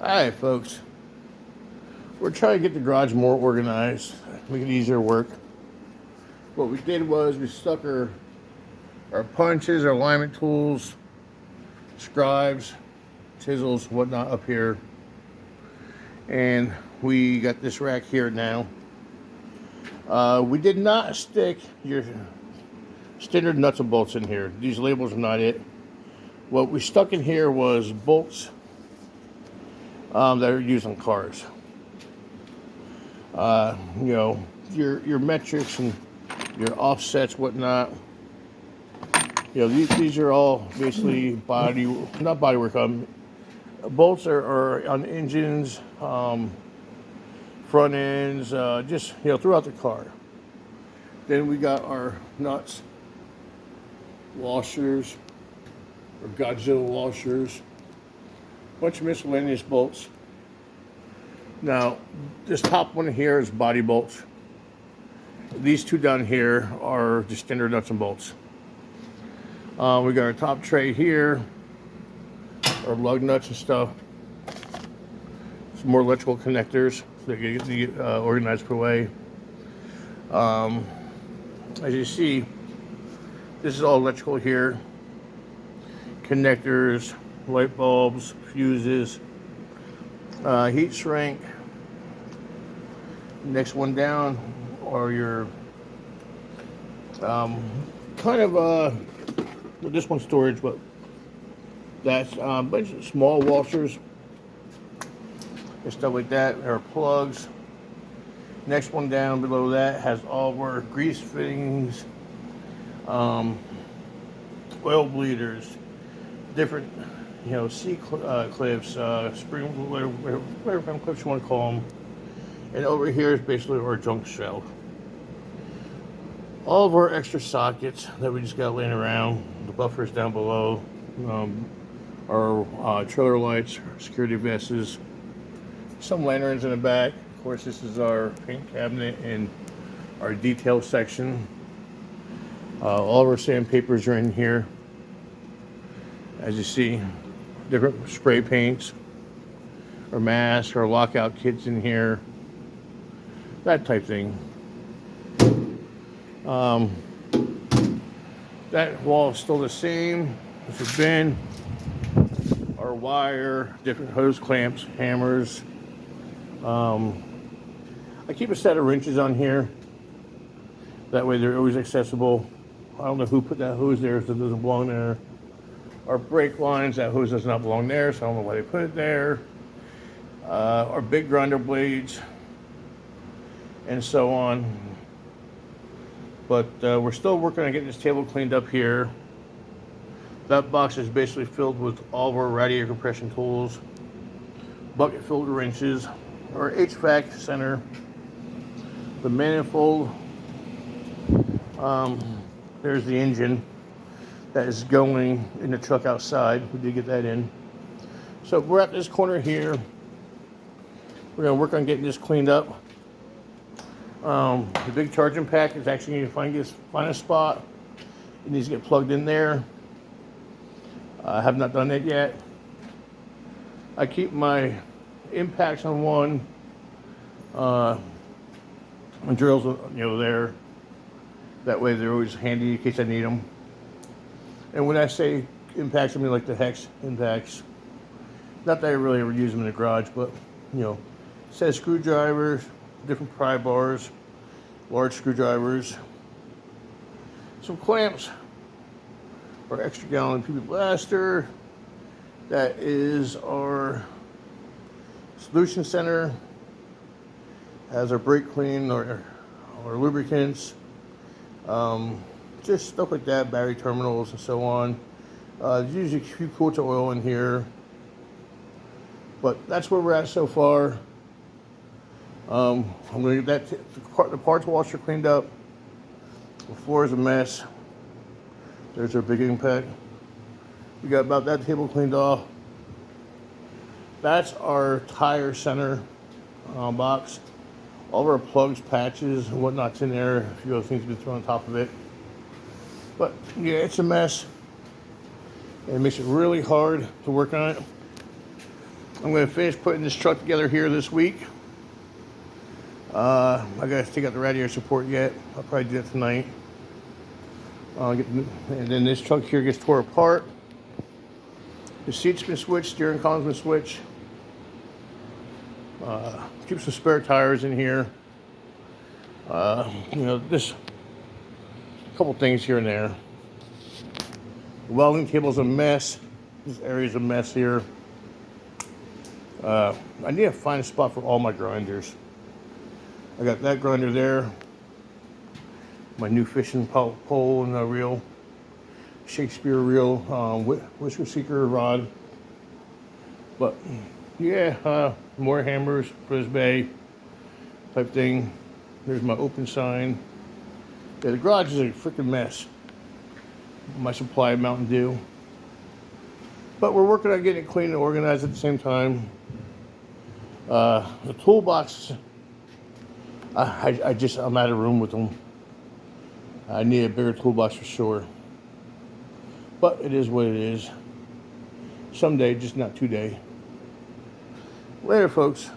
Alright, folks. We're trying to get the garage more organized, make it easier to work. What we did was we stuck our punches, our alignment tools, scribes, chisels, whatnot up here. And we got this rack here now. We did not stick your standard nuts and bolts in here. These labels are not it. What we stuck in here was bolts that are used on cars. Your metrics and your offsets, whatnot. These are all basically not bodywork. Bolts are on engines, front ends, just throughout the car. Then we got our nuts, washers, or Godzilla washers, bunch of miscellaneous bolts. Now, this top one here is body bolts. These two down here are just standard nuts and bolts. We got our top tray here, our lug nuts and stuff. Some more electrical connectors that get organized per way. As you see, this is all electrical here. Connectors, light bulbs, fuses, heat shrink. Next one down are your this one's storage, but that's a bunch of small washers and stuff like that. There are plugs. Next one down below that has all of our grease fittings, oil bleeders, different C clips, spring, whatever kind of clips you want to call them. And over here is basically our junk shelf. All of our extra sockets that we just got laying around, the buffers down below, our trailer lights, security vests, some lanterns in the back. Of course, this is our paint cabinet and our detail section. All of our sandpapers are in here. As you see, different spray paints, our masks, our lockout kits in here, that type thing. That wall is still the same as it's been. Our wire, different hose clamps, hammers. I keep a set of wrenches on here. That way they're always accessible. I don't know who put that hose there, so it doesn't belong there. Our brake lines, that hose does not belong there, so I don't know why they put it there. Our big grinder blades, and so on. But we're still working on getting this table cleaned up here. That box is basically filled with all of our radiator compression tools, bucket filled wrenches, our HVAC center, the manifold. There's the engine that is going in the truck outside. We did get that in. So we're at this corner here. We're going to work on getting this cleaned up. The big charging pack is actually going to find a spot. It needs to get plugged in there. I have not done that yet. I keep my impacts on one, and drills, there. That way they're always handy in case I need them. And when I say impacts, I mean like the hex impacts. Not that I really ever use them in the garage, but set of screwdrivers, different pry bars, large screwdrivers, some clamps, our extra gallon PB blaster. That is our solution center. Has our brake clean, our lubricants, just stuff like that, battery terminals and so on. There's usually a few quarts of oil in here, but that's where we're at so far. I'm going to get the parts washer cleaned up. The floor is a mess. There's our big impact. We got about that table cleaned off. That's our tire center box. All of our plugs, patches, and whatnot's in there. A few other things have been thrown on top of it. But yeah, it's a mess. It makes it really hard to work on it. I'm going to finish putting this truck together here this week. I got to take out the radiator support yet. I'll probably do that tonight. And then this truck here gets tore apart. The seat's been switched, steering column's been switched. Keep some spare tires in here. This couple things here and there. The welding table's a mess. This area's a mess here. I need to find a spot for all my grinders. I got that grinder there. My new fishing pole and a reel. Shakespeare reel, whisker seeker rod. But yeah, more hammers, frisbee type thing. There's my open sign. Yeah, the garage is a freaking mess. My supply of Mountain Dew. But we're working on getting it clean and organized at the same time. The toolbox, I'm out of room with them. I need a bigger toolbox for sure. But it is what it is. Someday, just not today. Later, folks.